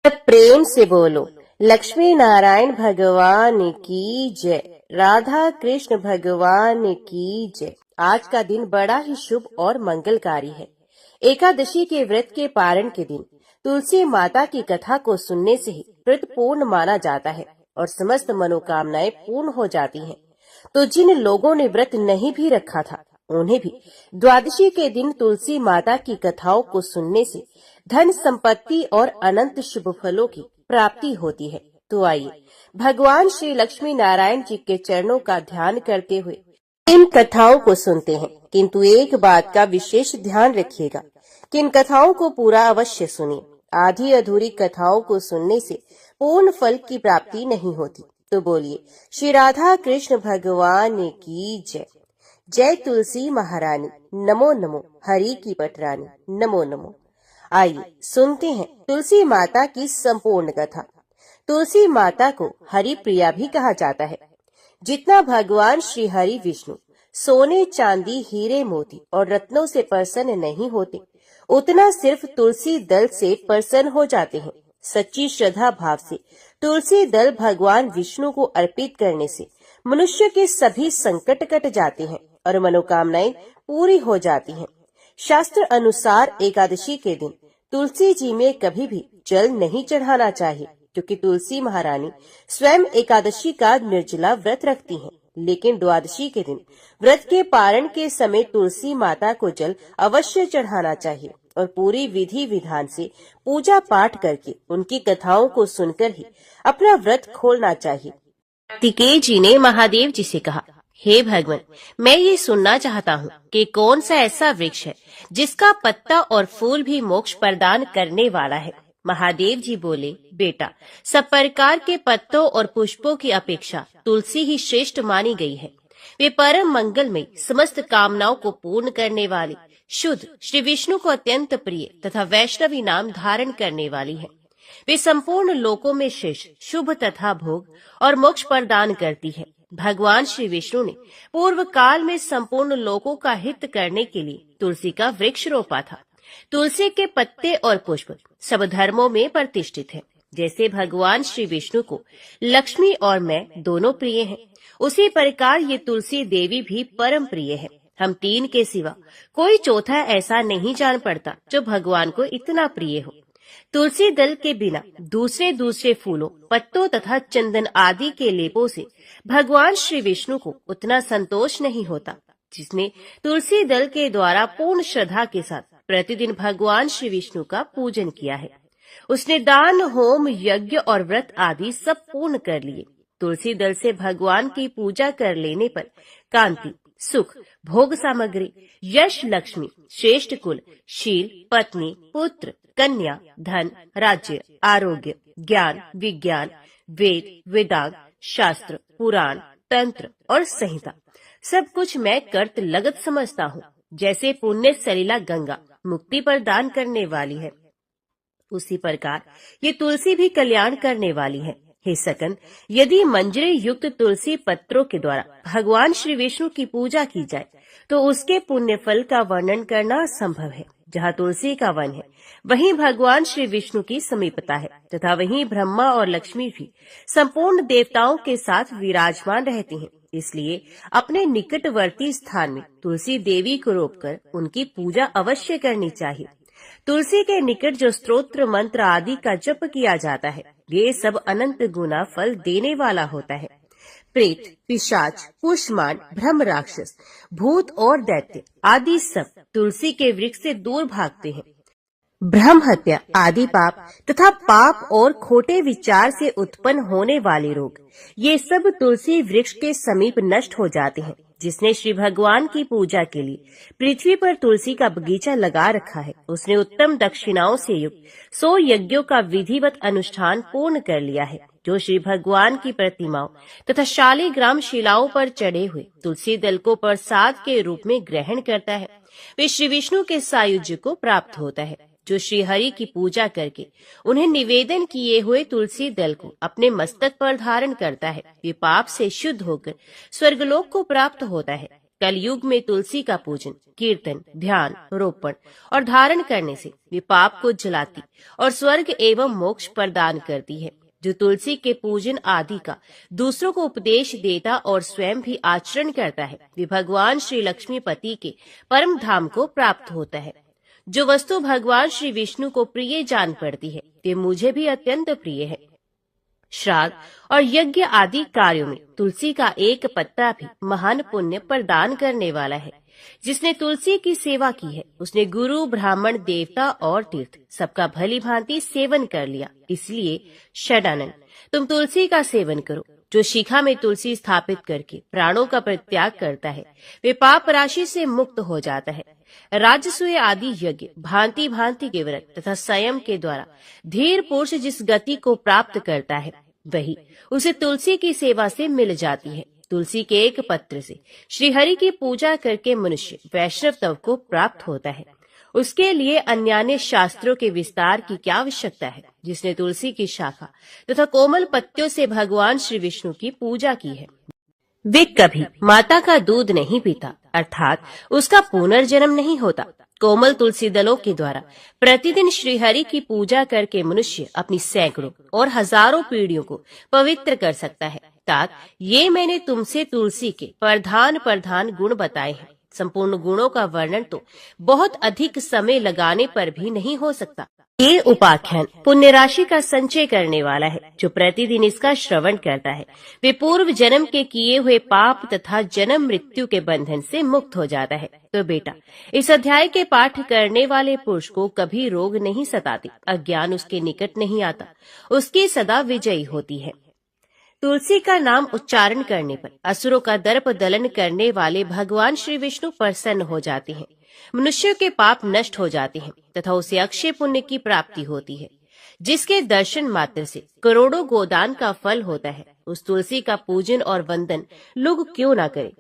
प्रेम से बोलो लक्ष्मी नारायण भगवान की जय, राधा कृष्ण भगवान की जय। आज का दिन बड़ा ही शुभ और मंगलकारी है। एकादशी के व्रत के पारण के दिन तुलसी माता की कथा को सुनने से ही व्रत पूर्ण माना जाता है और समस्त मनोकामनाएं पूर्ण हो जाती हैं। तो जिन लोगों ने व्रत नहीं भी रखा था उन्हें भी द्वादशी के दिन तुलसी माता की कथाओं को सुनने से धन संपत्ति और अनंत शुभ फलों की प्राप्ति होती है। तो आइए भगवान श्री लक्ष्मी नारायण जी के चरणों का ध्यान करते हुए इन कथाओं को सुनते हैं। किंतु एक बात का विशेष ध्यान रखिएगा कि इन कथाओं को पूरा अवश्य सुनिए। आधी अधूरी कथाओं को सुनने से पूर्ण फल की प्राप्ति नहीं होती। तो बोलिए श्री राधा कृष्ण भगवान की जय। जय तुलसी महारानी, नमो नमो हरि की पटरानी, नमो नमो। आइए सुनते हैं तुलसी माता की संपूर्ण कथा। तुलसी माता को हरि प्रिया भी कहा जाता है। जितना भगवान श्री हरि विष्णु सोने चांदी हीरे मोती और रत्नों से प्रसन्न नहीं होते, उतना सिर्फ तुलसी दल से प्रसन्न हो जाते हैं। सच्ची श्रद्धा भाव से तुलसी दल भगवान विष्णु को अर्पित करने से मनुष्य के सभी संकट कट जाते हैं और मनोकामनाएं पूरी हो जाती हैं। शास्त्र अनुसार एकादशी के दिन तुलसी जी में कभी भी जल नहीं चढ़ाना चाहिए, क्योंकि तुलसी महारानी स्वयं एकादशी का निर्जला व्रत रखती हैं। लेकिन द्वादशी के दिन व्रत के पारण के समय तुलसी माता को जल अवश्य चढ़ाना चाहिए और पूरी विधि विधान से पूजा पाठ करके उनकी कथाओं को सुनकर ही अपना व्रत खोलना चाहिए। कार्तिकेय जी ने महादेव जी से कहा, हे भगवान, मैं ये सुनना चाहता हूँ कि कौन सा ऐसा वृक्ष है जिसका पत्ता और फूल भी मोक्ष प्रदान करने वाला है। महादेव जी बोले, बेटा, सब प्रकार के पत्तों और पुष्पों की अपेक्षा तुलसी ही श्रेष्ठ मानी गई है। वे परम मंगलमय, समस्त कामनाओं को पूर्ण करने वाली, शुद्ध, श्री विष्णु को अत्यंत प्रिय तथा वैष्णवी नाम धारण करने वाली है। वे संपूर्ण लोकों में श्रेष्ठ, शुभ तथा भोग और मोक्ष प्रदान करती है। भगवान श्री विष्णु ने पूर्व काल में संपूर्ण लोकों का हित करने के लिए तुलसी का वृक्ष रोपा था। तुलसी के पत्ते और पुष्प सब धर्मों में प्रतिष्ठित हैं। जैसे भगवान श्री विष्णु को लक्ष्मी और मैं दोनों प्रिय हैं, उसी प्रकार ये तुलसी देवी भी परम प्रिय है। हम तीन के सिवा कोई चौथा ऐसा नहीं जान पड़ता जो भगवान को इतना प्रिय हो। तुलसी दल के बिना दूसरे फूलों, पत्तों तथा चंदन आदि के लेपों से भगवान श्री विष्णु को उतना संतोष नहीं होता। जिसने तुलसी दल के द्वारा पूर्ण श्रद्धा के साथ प्रतिदिन भगवान श्री विष्णु का पूजन किया है, उसने दान, होम, यज्ञ और व्रत आदि सब पूर्ण कर लिए। तुलसी दल से भगवान की पूजा कर लेने पर कांति, सुख, भोग सामग्री, यश, लक्ष्मी, श्रेष्ठ कुल, शील, पत्नी, पुत्र, कन्या, धन, राज्य, आरोग्य, ज्ञान, विज्ञान, वेद, वेदांग, शास्त्र, पुराण, तंत्र और संहिता सब कुछ मैं कर्त लगत समझता हूँ। जैसे पुण्य सलिला गंगा मुक्ति प्रदान करने वाली है, उसी प्रकार ये तुलसी भी कल्याण करने वाली है। हे सकन, यदि मंजरे युक्त तुलसी पत्रों के द्वारा भगवान श्री विष्णु की पूजा की जाए तो उसके पुण्य फल का वर्णन करना संभव है। जहाँ तुलसी का वन है वहीं भगवान श्री विष्णु की समीपता है तथा वहीं ब्रह्मा और लक्ष्मी भी संपूर्ण देवताओं के साथ विराजमान रहते हैं। इसलिए अपने निकटवर्ती स्थान में तुलसी देवी को रोपकर उनकी पूजा अवश्य करनी चाहिए। तुलसी के निकट जो स्तोत्र, मंत्र आदि का जप किया जाता है, ये सब अनंत गुना फल देने वाला होता है। प्रेत, पिशाच, कुष्मांड, ब्रह्म राक्षस, भूत और दैत्य आदि सब तुलसी के वृक्ष से दूर भागते हैं। ब्रह्म हत्या आदि पाप तथा पाप और खोटे विचार से उत्पन्न होने वाले रोग, ये सब तुलसी वृक्ष के समीप नष्ट हो जाते हैं। जिसने श्री भगवान की पूजा के लिए पृथ्वी पर तुलसी का बगीचा लगा रखा है, उसने उत्तम दक्षिणाओं से युक्त 100 यज्ञों का विधिवत अनुष्ठान पूर्ण कर लिया है। जो श्री भगवान की प्रतिमाओं तथा शालिग्राम शिलाओं पर चढ़े हुए तुलसी दल को प्रसाद के रूप में ग्रहण करता है, वे श्री विष्णु के सायुज्य को प्राप्त होता है। जो श्री हरि की पूजा करके उन्हें निवेदन किए हुए तुलसी दल को अपने मस्तक पर धारण करता है, वे पाप से शुद्ध होकर स्वर्गलोक को प्राप्त होता है। कलयुग में तुलसी का पूजन, कीर्तन, ध्यान, रोपण और धारण करने से वे पाप को जलाती और स्वर्ग एवं मोक्ष प्रदान करती है। जो तुलसी के पूजन आदि का दूसरों को उपदेश देता और स्वयं भी आचरण करता है, वे भगवान श्री लक्ष्मीपति के परम धाम को प्राप्त होता है। जो वस्तु भगवान श्री विष्णु को प्रिय जान पड़ती है, वे मुझे भी अत्यंत प्रिय है। श्राद्ध और यज्ञ आदि कार्यों में तुलसी का एक पत्ता भी महान पुण्य प्रदान करने वाला है। जिसने तुलसी की सेवा की है, उसने गुरु, ब्राह्मण, देवता और तीर्थ सबका भली भांति सेवन कर लिया। इसलिए षडानन, तुम तुलसी का सेवन करो। जो शिखा में तुलसी स्थापित करके प्राणों का परित्याग करता है, वे पाप राशि से मुक्त हो जाता है। राजसूय आदि यज्ञ, भांति भांति के व्रत तथा संयम के द्वारा धीर पुरुष जिस गति को प्राप्त करता है, वही उसे तुलसी की सेवा से मिल जाती है। तुलसी के एक पत्र से श्री हरि की पूजा करके मनुष्य वैष्णव तव को प्राप्त होता है। उसके लिए अन्यान्य शास्त्रों के विस्तार की क्या आवश्यकता है। जिसने तुलसी की शाखा तथा कोमल पत्तियों से भगवान श्री विष्णु की पूजा की है, वे कभी माता का दूध नहीं पीता, अर्थात उसका पुनर्जन्म नहीं होता। कोमल तुलसी दलों के द्वारा प्रतिदिन श्रीहरि की पूजा करके मनुष्य अपनी सैकड़ों और हजारों पीढ़ियों को पवित्र कर सकता है। तात, ये मैंने तुमसे तुलसी के प्रधान गुण बताए हैं। संपूर्ण गुणों का वर्णन तो बहुत अधिक समय लगाने पर भी नहीं हो सकता। ये उपाख्यान पुण्य राशि का संचय करने वाला है। जो प्रतिदिन इसका श्रवण करता है, वे पूर्व जन्म के किए हुए पाप तथा जन्म मृत्यु के बंधन से मुक्त हो जाता है। तो बेटा, इस अध्याय के पाठ करने वाले पुरुष को कभी रोग नहीं सताते, अज्ञान उसके निकट नहीं आता, उसकी सदा विजयी होती है। तुलसी का नाम उच्चारण करने पर असुरों का दर्प दलन करने वाले भगवान श्री विष्णु प्रसन्न हो जाते हैं। मनुष्यों के पाप नष्ट हो जाते हैं तथा उसे अक्षय पुण्य की प्राप्ति होती है, जिसके दर्शन मात्र से करोड़ों गोदान का फल होता है। उस तुलसी का पूजन और वंदन लोग क्यों ना करें।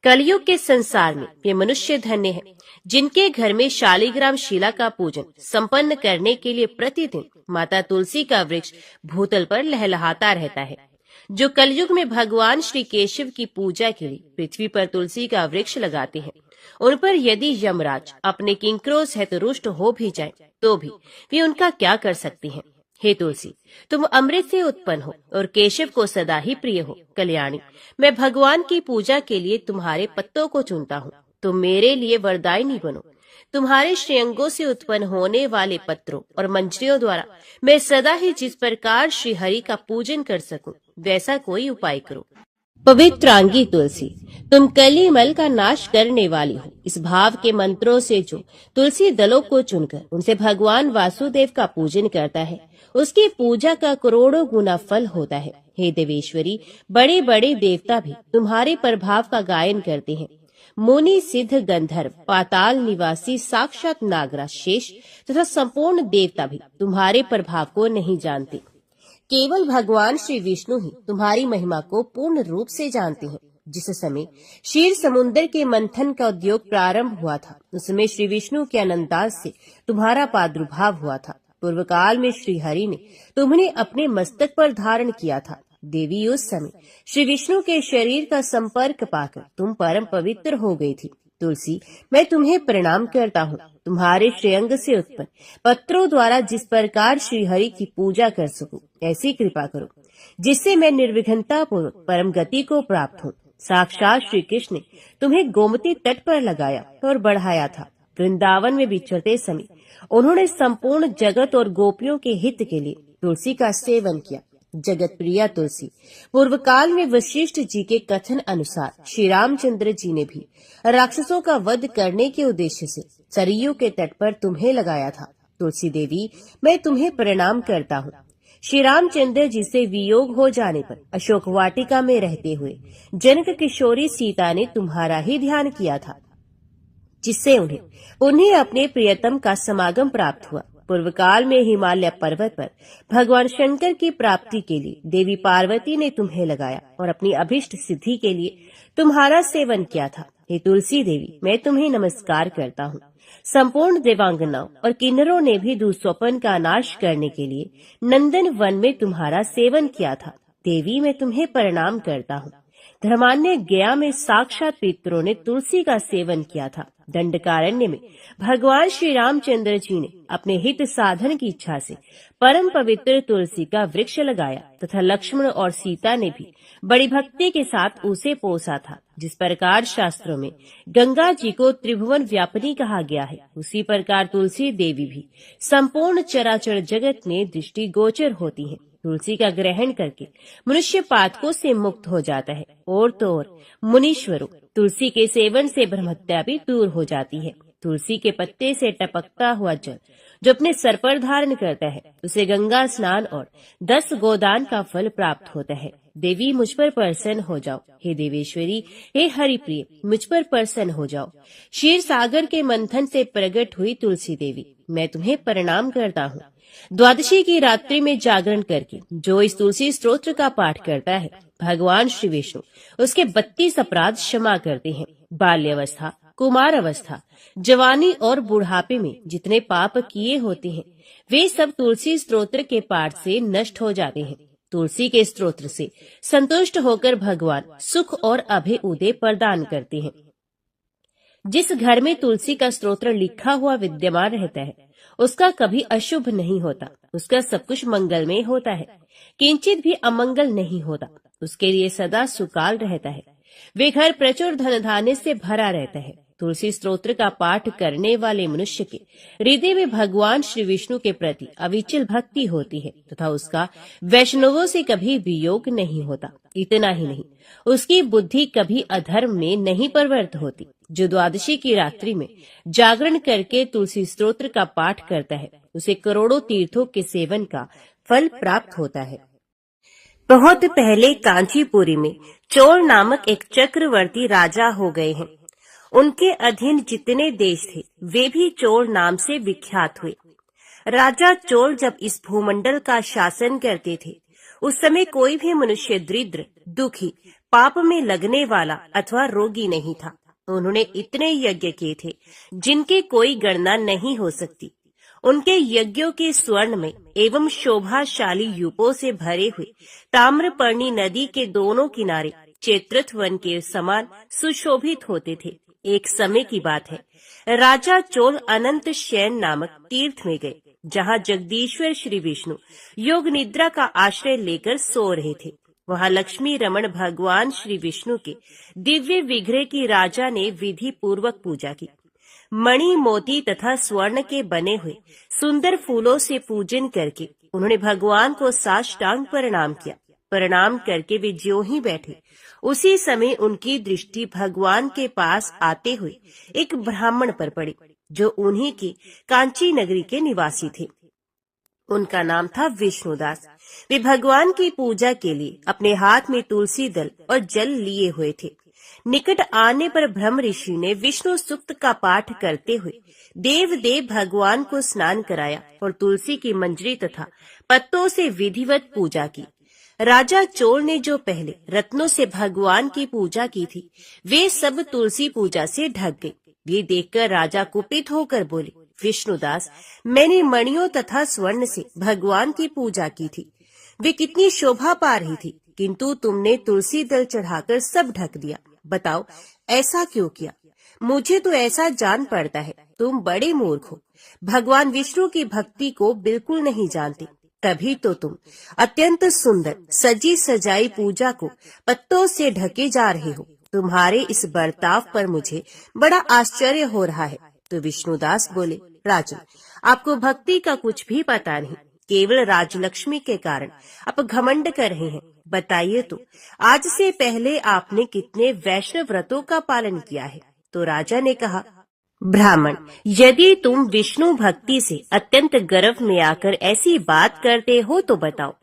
कलयुग के संसार में ये मनुष्य धन्य है, जिनके घर में शालिग्राम शिला का पूजन संपन्न करने के लिए प्रतिदिन माता तुलसी का वृक्ष भूतल पर लहलहाता रहता है। जो कलयुग में भगवान श्री केशव की पूजा के लिए पृथ्वी पर तुलसी का वृक्ष लगाते हैं, उन पर यदि यमराज अपने किंकरों सहित रुष्ट हो भी जाए, तो भी वे उनका क्या कर सकती हैं। हे तुलसी, तुम अमृत से उत्पन्न हो और केशव को सदा ही प्रिय हो। कल्याणी, मैं भगवान की पूजा के लिए तुम्हारे पत्तों को चुनता हूँ। तुम मेरे लिए वरदायिनी बनो। तुम्हारे श्रेयंगों से उत्पन्न होने वाले पत्रों और मंजरियों द्वारा मैं सदा ही जिस प्रकार श्री हरि का पूजन कर सकूं, वैसा कोई उपाय करो। पवित्रांगी तुलसी, तुम कलिमल का नाश करने वाली हो। इस भाव के मंत्रों से जो तुलसी दलों को चुनकर उनसे भगवान वासुदेव का पूजन करता है, उसकी पूजा का करोड़ों गुना फल होता है। हे देवेश्वरी, बड़े बड़े देवता भी तुम्हारे प्रभाव का गायन करते हैं। मुनि, सिद्ध, गंधर्व, पाताल निवासी, साक्षात नागराज, शेष तथा संपूर्ण देवता भी तुम्हारे प्रभाव को नहीं जानते। केवल भगवान श्री विष्णु ही तुम्हारी महिमा को पूर्ण रूप से जानते हैं। जिस समय क्षीर समुद्र के मंथन का उद्योग प्रारंभ हुआ था, उस समय श्री विष्णु के अनंतास से तुम्हारा प्रादुर्भाव हुआ था। पूर्व काल में श्री हरि ने तुम्हें अपने मस्तक पर धारण किया था। देवी, उस समय श्री विष्णु के शरीर का संपर्क पाकर तुम परम पवित्र हो गई थी। तुलसी, मैं तुम्हें प्रणाम करता हूँ। तुम्हारे श्रेयंग से उत्पन्न पत्रों द्वारा जिस प्रकार श्री हरि की पूजा कर सकूं, ऐसी कृपा करो जिससे मैं निर्विघ्नता पूर्वक परम गति को प्राप्त हूँ। साक्षात श्री कृष्ण ने तुम्हें गोमती तट पर लगाया और बढ़ाया था। वृंदावन में विचरते समय उन्होंने संपूर्ण जगत और गोपियों के हित के लिए तुलसी का सेवन किया। जगत प्रिया तुलसी, पूर्व काल में वशिष्ठ जी के कथन अनुसार श्री रामचंद्र जी ने भी राक्षसों का वध करने के उद्देश्य से सरयू के तट पर तुम्हें लगाया था। तुलसी देवी, मैं तुम्हें प्रणाम करता हूँ। श्री रामचंद्र जी से वियोग हो जाने पर अशोक वाटिका में रहते हुए जनक किशोरी सीता ने तुम्हारा ही ध्यान किया था, जिससे उन्हें अपने प्रियतम का समागम प्राप्त हुआ। पूर्व काल में हिमालय पर्वत पर भगवान शंकर की प्राप्ति के लिए देवी पार्वती ने तुम्हें लगाया और अपनी अभिष्ट सिद्धि के लिए तुम्हारा सेवन किया था। हे तुलसी देवी, मैं तुम्हें नमस्कार करता हूँ। संपूर्ण देवांगनाओं और किन्नरों ने भी दुस्वप्न का नाश करने के लिए नंदन वन में तुम्हारा सेवन किया था। देवी, मैं तुम्हें प्रणाम करता हूँ। धर्मान्य गया में साक्षात पितरों ने तुलसी का सेवन किया था। दंडकारण्य में भगवान श्री रामचंद्र जी ने अपने हित साधन की इच्छा से परम पवित्र तुलसी का वृक्ष लगाया तथा लक्ष्मण और सीता ने भी बड़ी भक्ति के साथ उसे पोसा था। जिस प्रकार शास्त्रों में गंगा जी को त्रिभुवन व्यापिनी कहा गया है, उसी प्रकार तुलसी देवी भी संपूर्ण चराचर जगत में दृष्टि गोचर होती है। तुलसी का ग्रहण करके मनुष्य पातकों से मुक्त हो जाता है। और तो और मुनीश्वरों, तुलसी के सेवन से ब्रह्महत्या भी दूर हो जाती है। तुलसी के पत्ते से टपकता हुआ जल जो अपने सर पर धारण करता है, उसे गंगा स्नान और 10 गोदान का फल प्राप्त होता है। देवी मुझ पर प्रसन्न हो जाओ, हे देवेश्वरी, हे हरिप्रिय, मुझ पर प्रसन्न हो जाओ। क्षीर सागर के मंथन से प्रकट हुई तुलसी देवी, मैं तुम्हें प्रणाम करता हूँ। द्वादशी की रात्रि में जागरण करके जो इस तुलसी स्तोत्र का पाठ करता है, भगवान श्री विष्णु उसके 32 अपराध क्षमा करते हैं। बाल्यावस्था, कुमार अवस्था, जवानी और बुढ़ापे में जितने पाप किए होते हैं, वे सब तुलसी स्तोत्र के पाठ से नष्ट हो जाते हैं। तुलसी के स्तोत्र से संतुष्ट होकर भगवान सुख और अभय उदय प्रदान करते हैं। जिस घर में तुलसी का स्तोत्र लिखा हुआ विद्यमान रहता है, उसका कभी अशुभ नहीं होता, उसका सब कुछ मंगलमय होता है, किंचित भी अमंगल नहीं होता, उसके लिए सदा सुकाल रहता है। वे घर प्रचुर धन धान्य से भरा रहता है। तुलसी स्तोत्र का पाठ करने वाले मनुष्य के हृदय में भगवान श्री विष्णु के प्रति अविचल भक्ति होती है तथा उसका वैष्णवों से कभी वियोग नहीं होता। इतना ही नहीं, उसकी बुद्धि कभी अधर्म में नहीं प्रवृत्त होती। जो द्वादशी की रात्रि में जागरण करके तुलसी स्तोत्र का पाठ करता है, उसे करोड़ों तीर्थों के सेवन का फल प्राप्त होता है। बहुत पहले कांचीपुरी में चोल नामक एक चक्रवर्ती राजा हो गए हैं। उनके अधीन जितने देश थे, वे भी चोल नाम से विख्यात हुए। राजा चोल जब इस भूमंडल का शासन करते थे, उस समय कोई भी मनुष्य दरिद्र, दुखी, पाप में लगने वाला अथवा रोगी नहीं था। उन्होंने इतने यज्ञ किए थे जिनकी कोई गणना नहीं हो सकती। उनके यज्ञों के स्वर्ण में एवं शोभाशाली यूपों से भरे हुए ताम्रपर्णी नदी के दोनों किनारे चैत्रथ वन के समान सुशोभित होते थे। एक समय की बात है, राजा चोल अनंत शयन नामक तीर्थ में गए, जहाँ जगदीश्वर श्री विष्णु योग निद्रा का आश्रय लेकर सो रहे थे। वहाँ लक्ष्मी रमण भगवान श्री विष्णु के दिव्य विग्रह की राजा ने विधि पूर्वक पूजा की। मणि, मोती तथा स्वर्ण के बने हुए सुंदर फूलों से पूजन करके उन्होंने भगवान को साष्टांग प्रणाम किया। प्रणाम करके वे ज्यों ही बैठे, उसी समय उनकी दृष्टि भगवान के पास आते हुए एक ब्राह्मण पर पड़ी, जो उन्हीं की कांची नगरी के निवासी थे। उनका नाम था विष्णुदास। वे भगवान की पूजा के लिए अपने हाथ में तुलसी दल और जल लिए हुए थे। निकट आने पर ब्रह्म ऋषि ने विष्णु सूक्त का पाठ करते हुए देव भगवान को स्नान कराया और तुलसी की मंजरी तथा पत्तों से विधिवत पूजा की। राजा चोल ने जो पहले रत्नों से भगवान की पूजा की थी, वे सब तुलसी पूजा से ढक गए। ये देखकर राजा कुपित होकर बोले, विष्णुदास, मैंने मणियों तथा स्वर्ण से भगवान की पूजा की थी, वे कितनी शोभा पा रही थी, किंतु तुमने तुलसी दल चढ़ाकर सब ढक दिया। बताओ ऐसा क्यों किया? मुझे तो ऐसा जान पड़ता है तुम बड़े मूर्ख हो, भगवान विष्णु की भक्ति को बिल्कुल नहीं जानते। तभी तो तुम अत्यंत सुंदर सजी सजाई पूजा को पत्तों से ढके जा रहे हो। तुम्हारे इस बर्ताव पर मुझे बड़ा आश्चर्य हो रहा है। तो विष्णुदास बोले, राजन, आपको भक्ति का कुछ भी पता नहीं, केवल राजलक्ष्मी के कारण आप घमंड कर रहे हैं। बताइए तो, आज से पहले आपने कितने वैष्णव व्रतों का पालन किया है? तो राजा ने कहा, ब्राह्मण, यदि तुम विष्णु भक्ति से अत्यंत गर्व में आकर ऐसी बात करते हो तो बताओ,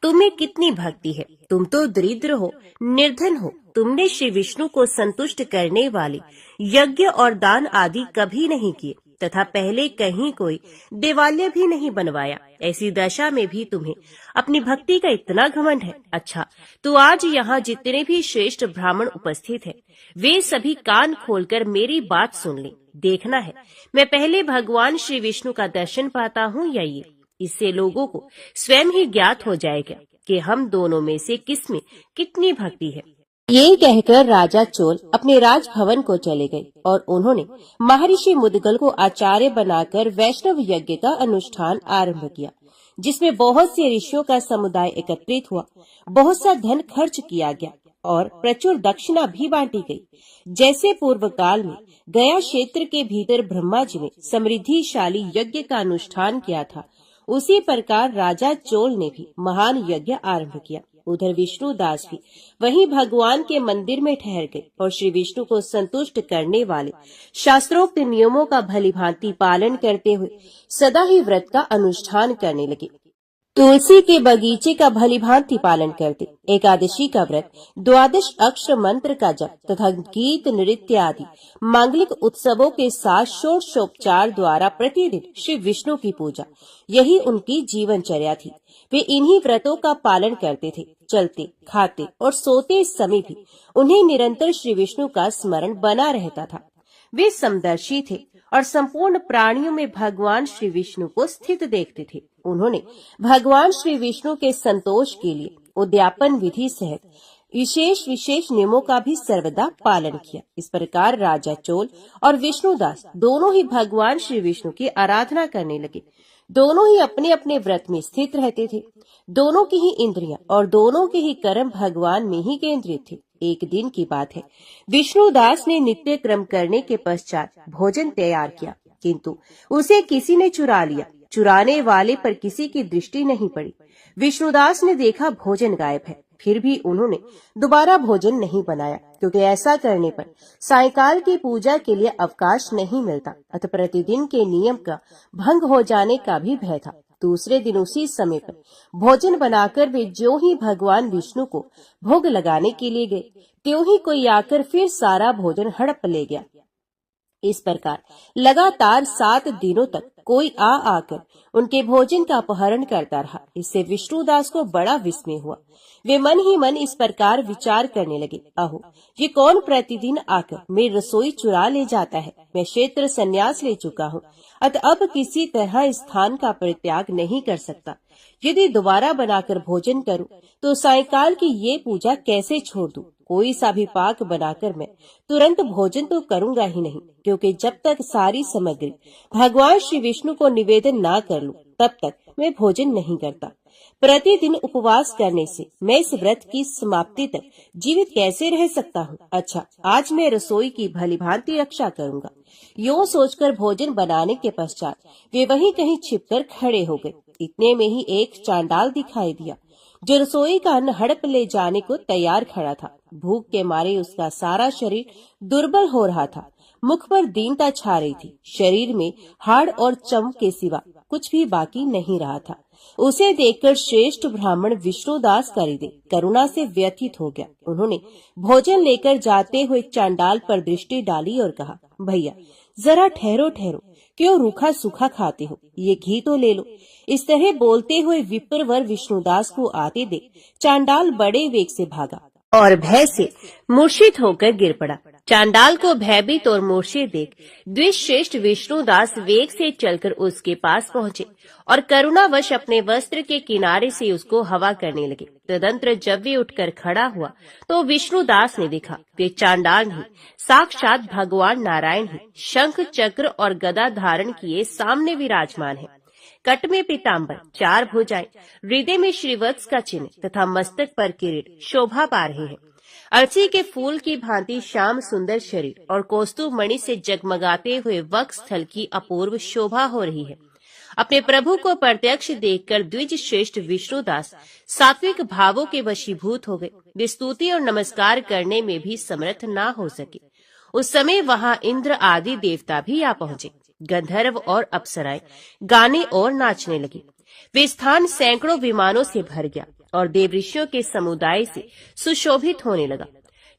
तुम्हें कितनी भक्ति है? तुम तो दरिद्र हो, निर्धन हो। तुमने श्री विष्णु को संतुष्ट करने वाले यज्ञ और दान आदि कभी नहीं किए तथा पहले कहीं कोई देवालय भी नहीं बनवाया। ऐसी दशा में भी तुम्हें अपनी भक्ति का इतना घमंड है। अच्छा, तो आज यहाँ जितने भी श्रेष्ठ ब्राह्मण उपस्थित हैं, वे सभी कान खोलकर मेरी बात सुन लें। देखना है मैं पहले भगवान श्री विष्णु का दर्शन पाता हूँ या ये। इससे लोगों को स्वयं ही ज्ञात हो जाएगा कि हम दोनों में से किसमें कितनी भक्ति है। ये कहकर राजा चोल अपने राजभवन को चले गए और उन्होंने महर्षि मुद्गल को आचार्य बनाकर वैष्णव यज्ञ का अनुष्ठान आरंभ किया, जिसमें बहुत से ऋषियों का समुदाय एकत्रित हुआ, बहुत सा धन खर्च किया गया और प्रचुर दक्षिणा भी बांटी गई। जैसे पूर्व काल में गया क्षेत्र के भीतर ब्रह्मा जी ने समृद्धिशाली यज्ञ का अनुष्ठान किया था, उसी प्रकार राजा चोल ने भी महान यज्ञ आरंभ किया। उधर विष्णुदास भी वहीं भगवान के मंदिर में ठहर गए और श्री विष्णु को संतुष्ट करने वाले शास्त्रोक्त नियमों का भलीभांति पालन करते हुए सदा ही व्रत का अनुष्ठान करने लगे। तुलसी के बगीचे का भलीभांति पालन करते, एकादशी का व्रत, द्वादश अक्षर मंत्र का जप तथा गीत नृत्य आदि मांगलिक उत्सवों के साथ षोडशोपचार द्वारा प्रतिदिन श्री विष्णु की पूजा, यही उनकी जीवनचर्या थी। वे इन्हीं व्रतों का पालन करते थे। चलते, खाते और सोते समय भी उन्हें निरंतर श्री विष्णु का स्मरण बना रहता था। वे समदर्शी थे और संपूर्ण प्राणियों में भगवान श्री विष्णु को स्थित देखते थे। उन्होंने भगवान श्री विष्णु के संतोष के लिए उद्यापन विधि सहित विशेष नियमों का भी सर्वदा पालन किया। इस प्रकार राजा चोल और विष्णुदास दोनों ही भगवान श्री विष्णु की आराधना करने लगे। दोनों ही अपने अपने व्रत में स्थित रहते थे। दोनों की ही इंद्रियां और दोनों के ही कर्म भगवान में ही केंद्रित थे। एक दिन की बात है, विष्णुदास ने नित्य क्रम करने के पश्चात भोजन तैयार किया, किंतु उसे किसी ने चुरा लिया। चुराने वाले पर किसी की दृष्टि नहीं पड़ी। विष्णुदास ने देखा भोजन गायब है, फिर भी उन्होंने दोबारा भोजन नहीं बनाया, क्योंकि ऐसा करने पर सायंकाल की पूजा के लिए अवकाश नहीं मिलता, अतः प्रतिदिन के नियम का भंग हो जाने का भी भय था। दूसरे दिन उसी समय पर भोजन बनाकर वे ज्यों ही भगवान विष्णु को भोग लगाने के लिए गए, त्यों ही कोई आकर फिर सारा भोजन हड़प ले गया। इस प्रकार लगातार 7 दिनों तक कोई आकर उनके भोजन का अपहरण करता रहा। इससे विष्णुदास को बड़ा विस्मय हुआ। वे मन ही मन इस प्रकार विचार करने लगे, अहो, ये कौन प्रतिदिन आकर मेरी रसोई चुरा ले जाता है। मैं क्षेत्र संन्यास ले चुका हूँ, अतः अब किसी तरह स्थान का परित्याग नहीं कर सकता। यदि दोबारा बनाकर भोजन करूं तो सायंकाल की ये पूजा कैसे छोड़ दूं। कोई सा भी पाक बनाकर मैं तुरंत भोजन तो करूंगा ही नहीं, क्योंकि जब तक सारी सामग्री भगवान श्री विष्णु को निवेदन ना कर लूं, तब तक मैं भोजन नहीं करता। प्रतिदिन उपवास करने से मैं इस व्रत की समाप्ति तक जीवित कैसे रह सकता हूँ। अच्छा, आज मैं रसोई की भलीभांति रक्षा करूंगा। यूं सोचकर भोजन बनाने के पश्चात वे वहीं कहीं छिपकर खड़े हो गए। इतने में ही एक चांडाल दिखाई दिया, जो रसोई का अन्न हड़प ले जाने को तैयार खड़ा था। भूख के मारे उसका सारा शरीर दुर्बल हो रहा था। मुख पर दीनता छा रही थी। शरीर में हाड़ और चमक के सिवा कुछ भी बाकी नहीं रहा था। उसे देखकर श्रेष्ठ ब्राह्मण विष्णुदास करिदे करुणा से व्यथित हो गया। उन्होंने भोजन लेकर जाते हुए चांडाल पर दृष्टि डाली और कहा, भैया जरा ठहरो ठहरो, क्यों रूखा सूखा खाते हो, ये घी तो ले लो। इस तरह बोलते हुए विप्रवर विष्णुदास को आते देख चांडाल बड़े वेग से भागा और भय से मूर्छित होकर गिर पड़ा। चांडाल को भयभीत और मूर्छित देख द्विश्रेष्ठ विष्णुदास वेग से चलकर उसके पास पहुँचे और करुणावश अपने वस्त्र के किनारे से उसको हवा करने लगे। तदंतर जब वे उठकर खड़ा हुआ तो विष्णुदास ने देखा वे चांडाल ही साक्षात भगवान नारायण ही शंख चक्र और गदा धारण किए सामने विराजमान है। कट में पीताम्बर, 4 भुजाएं, हृदय में श्रीवत्स का चिन्ह तथा मस्तक पर किरीट शोभा पा रहे हैं। अर्ची के फूल की भांति श्याम सुंदर शरीर और कौस्तुभ मणि से जगमगाते हुए वक्ष स्थल की अपूर्व शोभा हो रही है। अपने प्रभु को प्रत्यक्ष देखकर द्विज श्रेष्ठ विष्णुदास सात्विक भावों के वशीभूत हो गए। वे स्तुति और नमस्कार करने में भी समर्थ ना हो सके। उस समय वहां इंद्र आदि देवता भी आ पहुंचे। गंधर्व और अप्सराएं गाने और नाचने लगे। वे स्थान सैकड़ों विमानों से भर गया और देवऋषियों के समुदाय से सुशोभित होने लगा।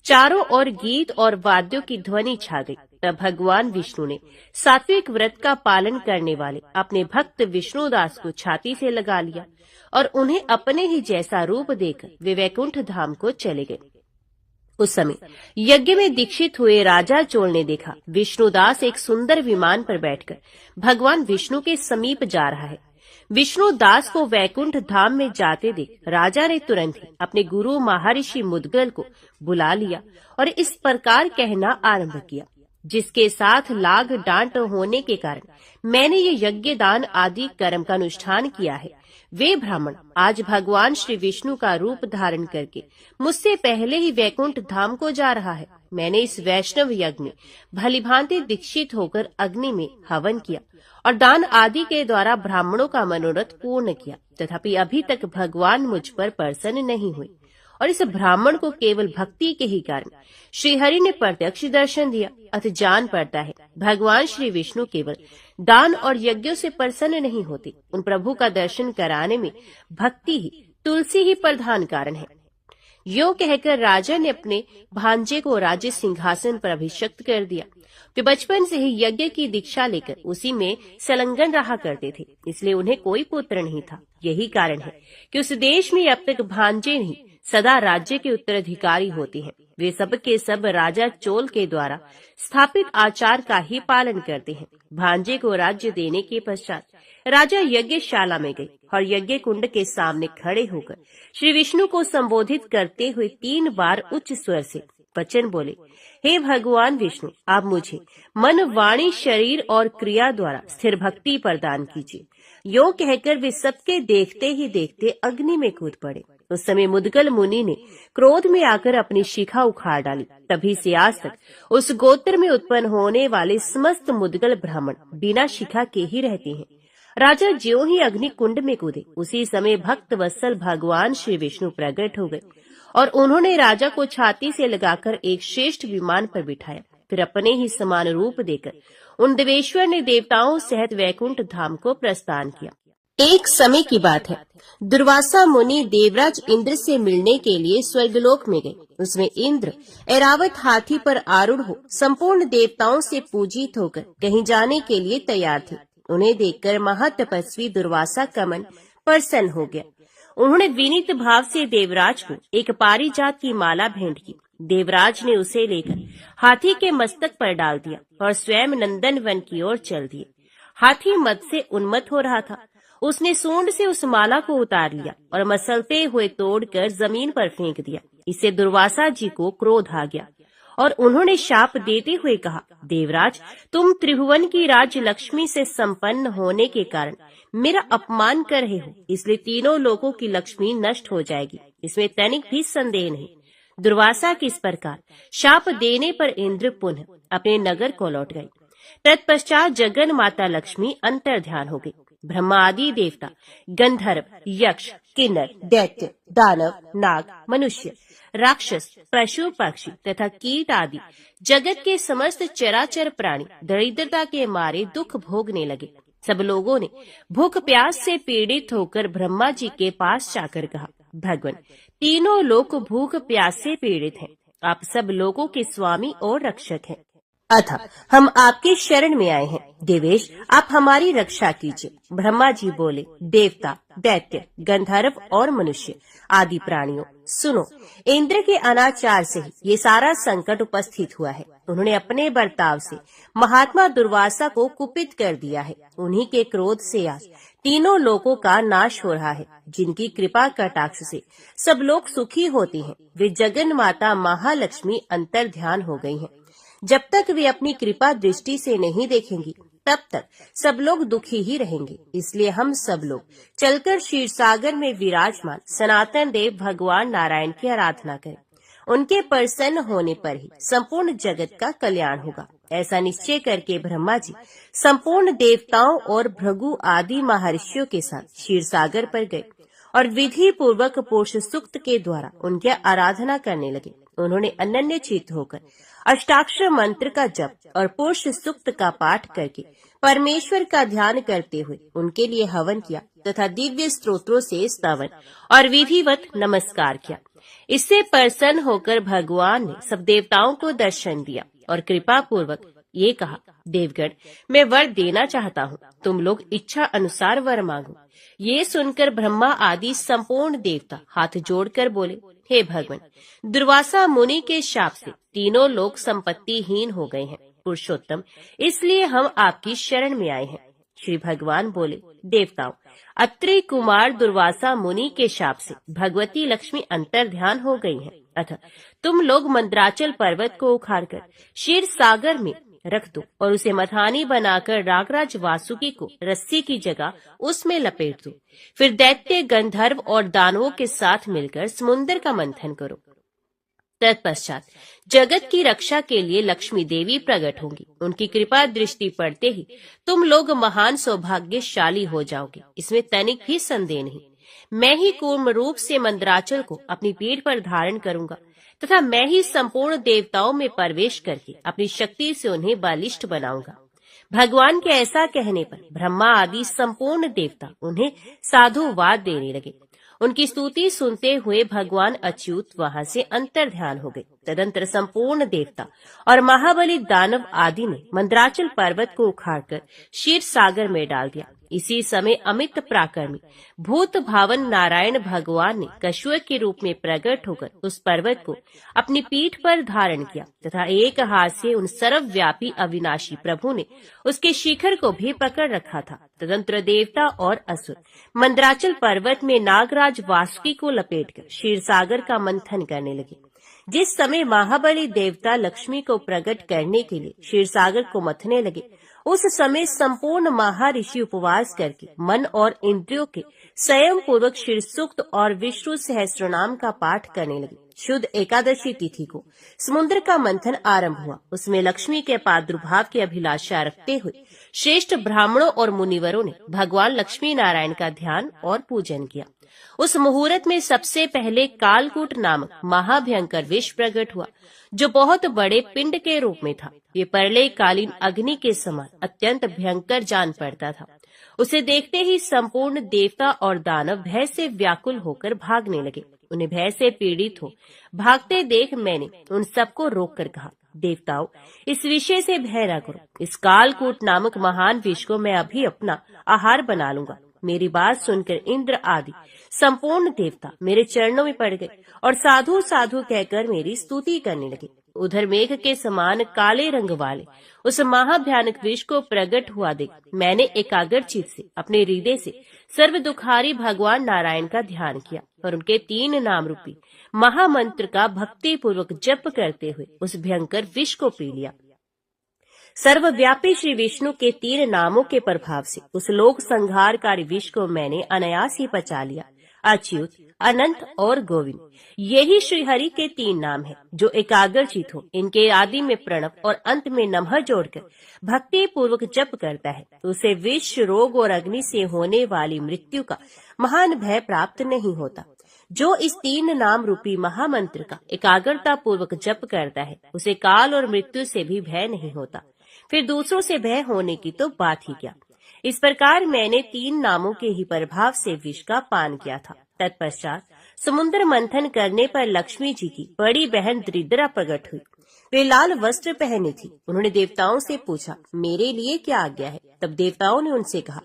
चारों ओर गीत और वाद्यों की ध्वनि छा गई। तब भगवान विष्णु ने सात्विक व्रत का पालन करने वाले अपने भक्त विष्णुदास को छाती से लगा लिया और उन्हें अपने ही जैसा रूप देकर वे वैकुंठ धाम को चले गए। उस समय यज्ञ में दीक्षित हुए राजा चोल ने देखा विष्णुदास एक सुंदर विमान पर बैठकर भगवान विष्णु के समीप जा रहा है। विष्णु दास को वैकुंठ धाम में जाते देख राजा ने तुरंत ही अपने गुरु महर्षि मुद्गल को बुला लिया और इस प्रकार कहना आरंभ किया, जिसके साथ लाग डांट होने के कारण मैंने ये यज्ञ दान आदि कर्म का अनुष्ठान किया है, वे ब्राह्मण आज भगवान श्री विष्णु का रूप धारण करके मुझसे पहले ही वैकुंठ धाम को जा रहा है। मैंने इस वैष्णव यज्ञ में भलीभांति दीक्षित होकर अग्नि में हवन किया और दान आदि के द्वारा ब्राह्मणों का मनोरथ पूर्ण किया, तथापि अभी तक भगवान मुझ पर प्रसन्न नहीं हुए और इस ब्राह्मण को केवल भक्ति के ही कारण श्रीहरि ने प्रत्यक्ष दर्शन दिया। अतः जान पड़ता है भगवान श्री विष्णु केवल दान और यज्ञों से प्रसन्न नहीं होते, उन प्रभु का दर्शन कराने में भक्ति ही, तुलसी ही प्रधान कारण है। यो कहकर राजा ने अपने भांजे को राज्य सिंहासन पर अभिषिक्त कर दिया। वे बचपन से ही यज्ञ की दीक्षा लेकर उसी में संलग्न रहा करते थे, इसलिए उन्हें कोई पुत्र नहीं था। यही कारण है कि उस देश में अब तक भांजे नहीं सदा राज्य के उत्तराधिकारी होते हैं। वे सब के सब राजा चोल के द्वारा स्थापित आचार का ही पालन करते हैं। भांजे को राज्य देने के पश्चात राजा यज्ञशाला में गए और यज्ञ कुंड के सामने खड़े होकर श्री विष्णु को संबोधित करते हुए 3 बार उच्च स्वर से वचन बोले, हे भगवान विष्णु, आप मुझे मन, वाणी, शरीर और क्रिया द्वारा स्थिर भक्ति प्रदान कीजिए। यो कहकर वे सबके देखते ही देखते अग्नि में कूद पड़े। उस समय मुद्गल मुनि ने क्रोध में आकर अपनी शिखा उखाड़ डाली। तभी से आज तक उस गोत्र में उत्पन्न होने वाले समस्त मुद्गल ब्राह्मण बिना शिखा के ही रहते हैं। राजा ज्यों ही अग्नि कुंड में कूदे, उसी समय भक्त वत्सल भगवान श्री विष्णु प्रकट हो गए और उन्होंने राजा को छाती से लगाकर एक श्रेष्ठ विमान पर बिठाया। फिर अपने ही समान रूप देकर उन देवेश्वर ने देवताओं सहित वैकुंठ धाम को प्रस्थान किया। एक समय की बात है, दुर्वासा मुनि देवराज इंद्र से मिलने के लिए स्वर्गलोक में गए। उसमें इंद्र ऐरावत हाथी पर आरूढ़ हो संपूर्ण देवताओं से पूजित होकर कहीं जाने के लिए तैयार थे। उन्हें देखकर महातपस्वी दुर्वासा का मन प्रसन्न हो गया। उन्होंने विनीत भाव से देवराज को एक पारिजात की माला भेंट की। देवराज ने उसे लेकर हाथी के मस्तक पर डाल दिया और स्वयं नंदन वन की ओर चल दिए। हाथी मद से उन्मत्त हो रहा था। उसने सूंड से उस माला को उतार लिया और मसलते हुए तोड़कर जमीन पर फेंक दिया। इससे दुर्वासा जी को क्रोध आ गया और उन्होंने शाप देते हुए कहा, देवराज, तुम त्रिभुवन की राज्य लक्ष्मी से संपन्न होने के कारण मेरा अपमान कर रहे हो, इसलिए तीनों लोगों की लक्ष्मी नष्ट हो जाएगी, इसमें तनिक भी संदेह नहीं। दुर्वासा के इस प्रकार शाप देने पर इंद्र पुनः अपने नगर को लौट गए। तत्पश्चात जगन माता लक्ष्मी अंतर्ध्यान हो गई। ब्रह्मा आदि देवता, गंधर्व, यक्ष, किन्नर, दैत्य, दानव, नाग, मनुष्य, राक्षस, पशु, पक्षी तथा कीट आदि जगत के समस्त चराचर प्राणी दरिद्रता के मारे दुख भोगने लगे। सब लोगों ने भूख प्यास से पीड़ित होकर ब्रह्मा जी के पास जाकर कहा, भगवान, तीनों लोग भूख प्यास से पीड़ित हैं। आप सब लोगों के स्वामी और रक्षक हैं, अतः हम आपके शरण में आए हैं। देवेश, आप हमारी रक्षा कीजिए। ब्रह्मा जी बोले, देवता, दैत्य, गंधर्व और मनुष्य आदि प्राणियों, सुनो, इंद्र के अनाचार से ही ये सारा संकट उपस्थित हुआ है। उन्होंने अपने बर्ताव से महात्मा दुर्वासा को कुपित कर दिया है। उन्हीं के क्रोध से आज तीनों लोगों का नाश हो रहा है। जिनकी कृपा कटाक्ष से सब लोग सुखी होते हैं, वे जगन माता महालक्ष्मी अंतर्ध्यान हो गई हैं। जब तक वे अपनी कृपा दृष्टि से नहीं देखेंगी, तब तक सब लोग दुखी ही रहेंगे। इसलिए हम सब लोग चलकर क्षीर सागर में विराजमान सनातन देव भगवान नारायण की आराधना करें। उनके प्रसन्न होने पर ही संपूर्ण जगत का कल्याण होगा। ऐसा निश्चय करके ब्रह्मा जी संपूर्ण देवताओं और भृगु आदि महर्षियों के साथ क्षीर सागर पर गए और विधि पूर्वक पुरुष सूक्त के द्वारा उनकी आराधना करने लगे। उन्होंने अनन्य चित्त होकर अष्टाक्षर मंत्र का जप और पुरुष सूक्त का पाठ करके परमेश्वर का ध्यान करते हुए उनके लिए हवन किया तथा दिव्य स्तोत्रों से स्तवन और विधिवत नमस्कार किया। इससे प्रसन्न होकर भगवान ने सब देवताओं को दर्शन दिया और कृपा पूर्वक ये कहा, देवगण, मैं वर देना चाहता हूँ, तुम लोग इच्छा अनुसार वर मांगो। ये सुनकर ब्रह्मा आदि संपूर्ण देवता हाथ जोड़कर बोले, हे भगवान, दुर्वासा मुनि के शाप से तीनों लोग संपत्तिहीन हो गए हैं। पुरुषोत्तम, इसलिए हम आपकी शरण में आए हैं। श्री भगवान बोले, देवताओं, अत्रि कुमार दुर्वासा मुनि के शाप से भगवती लक्ष्मी अंतर्ध्यान हो गई हैं। अतः तुम लोग मंदराचल पर्वत को उखाड़कर क्षीर सागर में रख दो और उसे मथानी बनाकर नागराज वासुकी को रस्सी की जगह उसमें लपेट दो। फिर दैत्य, गंधर्व और दानवों के साथ मिलकर समुद्र का मंथन करो। तत्पश्चात जगत की रक्षा के लिए लक्ष्मी देवी प्रकट होंगी। उनकी कृपा दृष्टि पड़ते ही तुम लोग महान सौभाग्यशाली हो जाओगे, इसमें तनिक भी संदेह नहीं। मैं ही कूर्म रूप से मंदराचल को अपनी पीठ पर धारण करूंगा तथा मैं ही संपूर्ण देवताओं में प्रवेश करके अपनी शक्ति से उन्हें बलिष्ठ बनाऊंगा। भगवान के ऐसा कहने पर ब्रह्मा आदि संपूर्ण देवता उन्हें साधुवाद देने लगे। उनकी स्तुति सुनते हुए भगवान अच्युत वहां से अंतर्ध्यान हो गए। तदंतर संपूर्ण देवता और महाबली दानव आदि ने मंदराचल पर्वत को उखाड़कर क्षीर सागर में डाल दिया। इसी समय अमित पराक्रमी भूत भावन नारायण भगवान ने कछुए के रूप में प्रकट होकर उस पर्वत को अपनी पीठ पर धारण किया तथा एक हाथ से उन सर्वव्यापी अविनाशी प्रभु ने उसके शिखर को भी पकड़ रखा था। तदंतर देवता और असुर मंदराचल पर्वत में नागराज वासुकी को लपेटकर क्षीर सागर का मंथन करने लगे। जिस समय महाबली देवता लक्ष्मी को प्रकट करने के लिए क्षीर सागर को मथने लगे, उस समय संपूर्ण महर्षि उपवास करके मन और इंद्रियों के संयम पूर्वक क्षीर सूक्त और विष्णु सहस्त्रनाम का पाठ करने लगे। शुद्ध एकादशी तिथि को समुद्र का मंथन आरंभ हुआ। उसमें लक्ष्मी के प्रादुर्भाव की अभिलाषा रखते हुए श्रेष्ठ ब्राह्मणों और मुनिवरों ने भगवान लक्ष्मी नारायण का ध्यान और पूजन किया। उस मुहूर्त में सबसे पहले कालकूट नामक महाभयंकर विष प्रकट हुआ, जो बहुत बड़े पिंड के रूप में था। ये प्रलय कालीन अग्नि के समान अत्यंत भयंकर जान पड़ता था। उसे देखते ही संपूर्ण देवता और दानव भय से व्याकुल होकर भागने लगे। उन्हें भय से पीड़ित हो भागते देख मैंने उन सबको रोककर कहा, देवताओं, इस विषय से भय न करो। इस कालकूट नामक महान विष को मैं अभी अपना आहार बना लूंगा। मेरी बात सुनकर इंद्र आदि संपूर्ण देवता मेरे चरणों में पड़ गए और साधु साधु कहकर मेरी स्तुति करने लगे। उधर मेघ के समान काले रंग वाले उस महाभयानक विष को प्रकट हुआ देख मैंने एकाग्रचित से अपने हृदय से सर्व दुखारी भगवान नारायण का ध्यान किया और उनके 3 नाम रूपी महामंत्र का भक्ति पूर्वक जप करते हुए उस भयंकर विष को पी लिया। सर्वव्यापी श्री विष्णु के 3 नामों के प्रभाव से उस लोक संहारकारी विष को मैंने अनायास ही पचा लिया। अच्युत, अनंत और गोविंद, यही श्रीहरि के 3 नाम हैं, जो एकाग्रचित हो इनके आदि में प्रणव और अंत में नमः जोड़कर भक्ति पूर्वक जप करता है तो उसे विष, रोग और अग्नि से होने वाली मृत्यु का महान भय प्राप्त नहीं होता। जो इस 3 नाम रूपी महामंत्र का एकाग्रता पूर्वक जप करता है उसे काल और मृत्यु से भी भय नहीं होता। फिर दूसरों से भय होने की तो बात ही क्या। इस प्रकार मैंने 3 नामों के ही प्रभाव से विष का पान किया था। तत्पश्चात समुद्र मंथन करने पर लक्ष्मी जी की बड़ी बहन दरिद्रा प्रकट हुई। वे लाल वस्त्र पहने थी। उन्होंने देवताओं से पूछा, मेरे लिए क्या आज्ञा है? तब देवताओं ने उनसे कहा,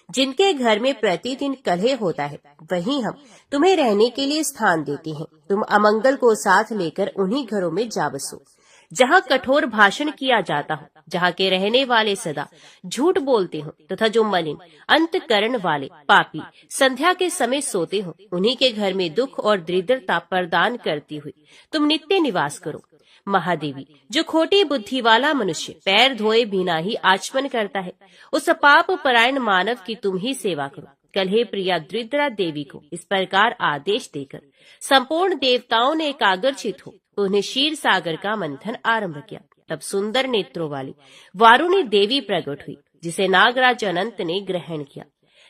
जिनके घर में प्रतिदिन कलह होता है वहीं हम तुम्हें रहने के लिए स्थान देते हैं। तुम अमंगल को साथ लेकर उन्हीं घरों में जा बसो जहाँ कठोर भाषण किया जाता हो, जहाँ के रहने वाले सदा झूठ बोलते हो तथा जो मलिन अंतकरण वाले पापी संध्या के समय सोते हो, उन्हीं के घर में दुख और दरिद्रता प्रदान करती हुई तुम नित्य निवास करो। महादेवी, जो खोटी बुद्धि वाला मनुष्य पैर धोए बिना ही आचमन करता है, उस पाप परायण मानव की तुम ही सेवा करो। कलहे प्रिया दरिद्रा देवी को इस प्रकार आदेश देकर संपूर्ण देवताओं ने एकाग्रचित हो उन्हें क्षीर सागर का मंथन आरंभ किया। तब सुंदर नेत्रों वाली वारुणी देवी प्रकट हुई, जिसे नागराज अनंत ने ग्रहण किया।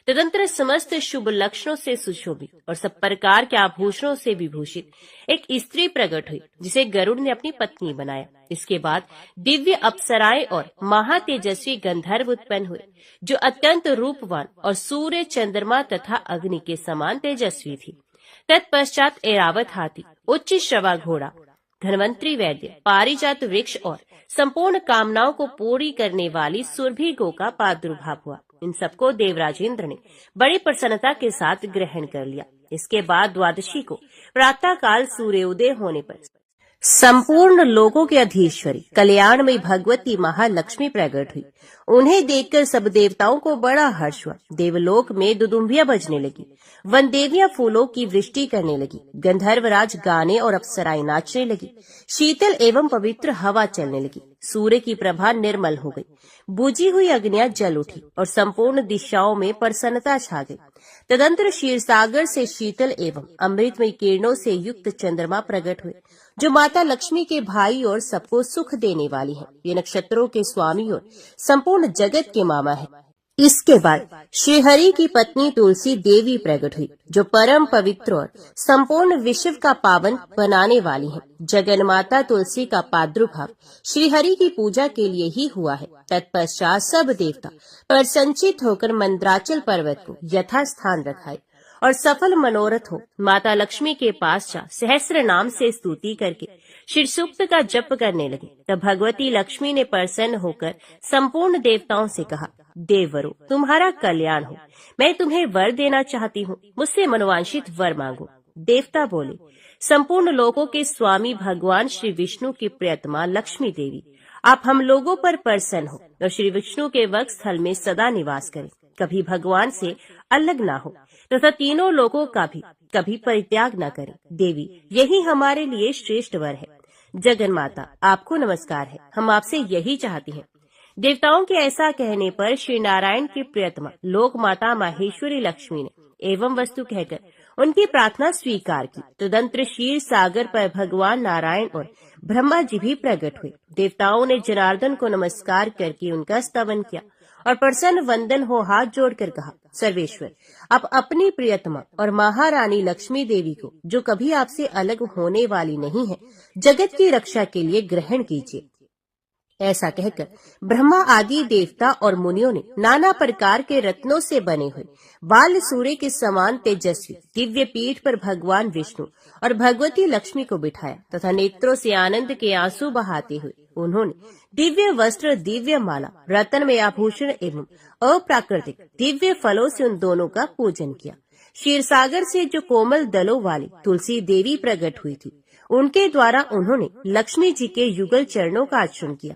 तदंतर समस्त शुभ लक्षणों से सुशोभित और सब प्रकार के आभूषणों से विभूषित एक स्त्री प्रकट हुई, जिसे गरुड़ ने अपनी पत्नी बनाया। इसके बाद दिव्य अप्सराएं और महातेजस्वी गंधर्व उत्पन्न हुए, जो अत्यंत रूपवान और सूर्य, चंद्रमा तथा अग्नि के समान तेजस्वी थी। तत्पश्चात ऐरावत हाथी, उच्च श्रवा घोड़ा, धन्वंतरी वैद्य, पारिजात वृक्ष और संपूर्ण कामनाओं को पूरी करने वाली सुरभि गो का प्रादुर्भाव हुआ। इन सबको देवराज इंद्र ने बड़ी प्रसन्नता के साथ ग्रहण कर लिया। इसके बाद द्वादशी को प्रातः काल सूर्योदय होने पर संपूर्ण लोकों के अधीश्वरी कल्याणमयी भगवती महालक्ष्मी प्रकट हुई। उन्हें देखकर सब देवताओं को बड़ा हर्ष हुआ। देवलोक में दुदुम्बियां बजने लगी, वन देवियां फूलों की वृष्टि करने लगी, गंधर्वराज गाने और अप्सराएं नाचने लगी, शीतल एवं पवित्र हवा चलने लगी, सूर्य की प्रभा निर्मल हो गई, बुझी हुई अग्नियां जल उठी और संपूर्ण दिशाओं में प्रसन्नता छा गई। तदंतर क्षीर सागर से शीतल एवं अमृतमय किरणों से युक्त चंद्रमा प्रकट हुए, जो माता लक्ष्मी के भाई और सबको सुख देने वाली है। ये नक्षत्रों के स्वामी और संपूर्ण जगत के मामा है। इसके बाद श्रीहरि की पत्नी तुलसी देवी प्रकट हुई, जो परम पवित्र और संपूर्ण विश्व का पावन बनाने वाली है। जगन माता तुलसी का प्रादुर्भाव श्रीहरि की पूजा के लिए ही हुआ है। तत्पश्चात सब देवता प्रसन्नचित होकर मंद्राचल पर्वत को यथास्थान रखाए और सफल मनोरथ हो माता लक्ष्मी के पास जा सहस्र नाम से स्तुति करके शिव सूक्त का जप करने लगे। तब भगवती लक्ष्मी ने प्रसन्न होकर संपूर्ण देवताओं से कहा, देववरों, तुम्हारा कल्याण हो। मैं तुम्हें वर देना चाहती हूँ, मुझसे मनोवांछित वर मांगो। देवता बोले, संपूर्ण लोकों के स्वामी भगवान श्री विष्णु की प्रियतमा लक्ष्मी देवी, आप हम लोगों पर प्रसन्न हो और श्री विष्णु के वक्ष स्थल में सदा निवास करें, कभी भगवान से अलग ना हो तथा तीनों लोगों का भी कभी परित्याग न करें। देवी, यही हमारे लिए श्रेष्ठ वर है। जगन माता, आपको नमस्कार है, हम आपसे यही चाहती हैं। देवताओं के ऐसा कहने पर श्री नारायण की प्रियतमा लोक माता माहेश्वरी लक्ष्मी ने एवं वस्तु कहकर उनकी प्रार्थना स्वीकार की। तदंतर क्षीर सागर पर भगवान नारायण और ब्रह्मा जी भी प्रकट हुए। देवताओं ने जनार्दन को नमस्कार करके उनका स्तवन किया और प्रसन्न वंदन हो हाथ जोड़कर कहा, सर्वेश्वर, आप अपनी प्रियतमा और महारानी लक्ष्मी देवी को, जो कभी आपसे अलग होने वाली नहीं है, जगत की रक्षा के लिए ग्रहण कीजिए। ऐसा कहकर ब्रह्मा आदि देवता और मुनियों ने नाना प्रकार के रत्नों से बने हुए बाल सूर्य के समान तेजस्वी दिव्य पीठ पर भगवान विष्णु और भगवती लक्ष्मी को बिठाया तथा नेत्रों से आनंद के आंसू बहाते हुए उन्होंने दिव्य वस्त्र, दिव्य माला, रत्न में आभूषण एवं अप्राकृतिक दिव्य फलों से उन दोनों का पूजन किया। क्षीर सागर से जो कोमल दलों वाली तुलसी देवी प्रकट हुई थी, उनके द्वारा उन्होंने लक्ष्मी जी के युगल चरणों का आचरण किया,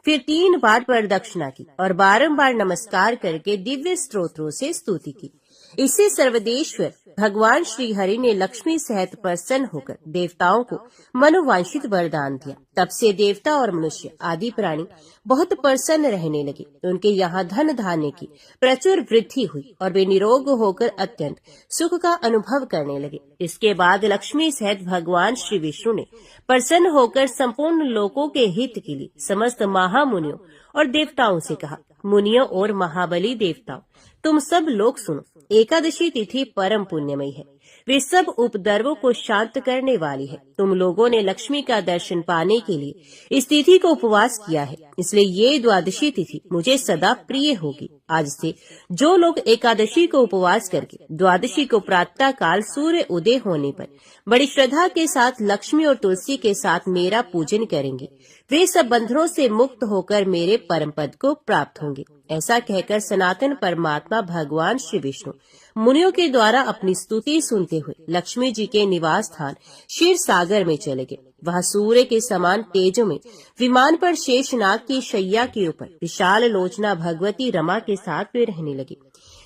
फिर 3 बार प्रदक्षिणा की और बारंबार नमस्कार करके दिव्य स्तोत्रों से स्तुति की। इससे सर्वदेश्वर भगवान श्री हरि ने लक्ष्मी सहित प्रसन्न होकर देवताओं को मनोवांछित वरदान दिया। तब से देवता और मनुष्य आदि प्राणी बहुत प्रसन्न रहने लगे। उनके यहाँ धन धान्य की प्रचुर वृद्धि हुई और वे निरोग होकर अत्यंत सुख का अनुभव करने लगे। इसके बाद लक्ष्मी सहित भगवान श्री विष्णु ने प्रसन्न होकर संपूर्ण लोकों के हित के लिए समस्त महामुनियों और देवताओं से कहा, मुनियों और महाबली देवताओं, तुम सब लोग सुनो। एकादशी तिथि परम पुण्यमयी है, वे सब उपद्रवों को शांत करने वाली है। तुम लोगों ने लक्ष्मी का दर्शन पाने के लिए इस तिथि को उपवास किया है, इसलिए ये द्वादशी तिथि मुझे सदा प्रिय होगी। आज से जो लोग एकादशी को उपवास करके द्वादशी को प्रातः काल सूर्य उदय होने पर बड़ी श्रद्धा के साथ लक्ष्मी और तुलसी के साथ मेरा पूजन करेंगे, वे सब बंधनों से मुक्त होकर मेरे परम पद को प्राप्त होंगे। ऐसा कहकर सनातन परमात्मा भगवान श्री विष्णु मुनियों के द्वारा अपनी स्तुति सुनते हुए लक्ष्मी जी के निवास स्थान क्षीर सागर में चले गए। वहाँ सूर्य के समान तेजों में विमान पर शेषनाग की शैया के ऊपर विशाल लोचना भगवती रमा के साथ वे रहने लगे।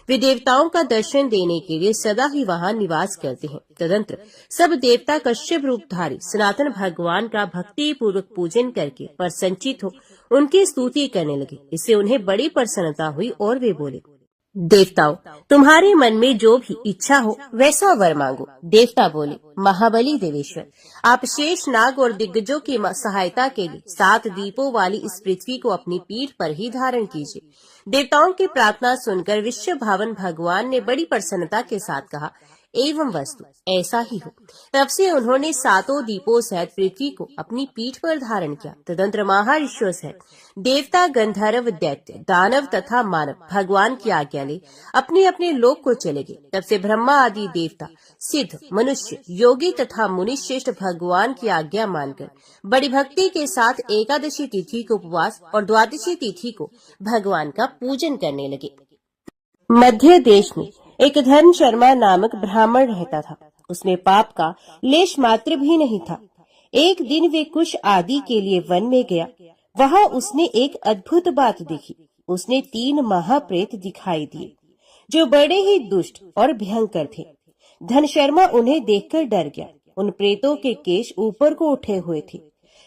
वे देवताओं का दर्शन देने के लिए सदा ही वहाँ निवास करते हैं। तदंतर सब देवता कश्यप रूपधारी सनातन भगवान का भक्ति पूर्वक पूजन करके प्रसन्नचित हो उनकी स्तुति करने लगे। इससे उन्हें बड़ी प्रसन्नता हुई और वे बोले, देवताओं, तुम्हारे मन में जो भी इच्छा हो वैसा वर मांगो। देवता बोले, महाबली देवेश्वर, आप शेष नाग और दिग्गजों की सहायता के लिए 7 दीपों वाली इस पृथ्वी को अपनी पीठ पर ही धारण कीजिए। देवताओं की प्रार्थना सुनकर विश्व भावन भगवान ने बड़ी प्रसन्नता के साथ कहा, एवं वस्तु ऐसा ही हो। तब से उन्होंने 7 दीपों सहित पृथ्वी को अपनी पीठ पर धारण किया। तदंतर महाऋषियों सहित देवता, गंधर्व, दैत्य, दानव तथा मानव भगवान की आज्ञा ले अपने अपने लोक को चले गए। तब से ब्रह्मा आदि देवता, सिद्ध, मनुष्य, योगी तथा मुनि श्रेष्ठ भगवान की आज्ञा मानकर बड़ी भक्ति के साथ एकादशी तिथि को उपवास और द्वादशी तिथि को भगवान का पूजन करने लगे। मध्य देश में एक धर्म शर्मा नामक ब्राह्मण रहता था। उसमें पाप का लेश मात्र भी नहीं था। एक दिन वे कुश आदि के लिए वन में गया। वहां उसने एक अद्भुत बात देखी। उसने 3 महाप्रेत दिखाई दिए जो बड़े ही दुष्ट और भयंकर थे। धनशर्मा उन्हें देखकर डर गया। उन प्रेतों के केश ऊपर को उठे हुए थे,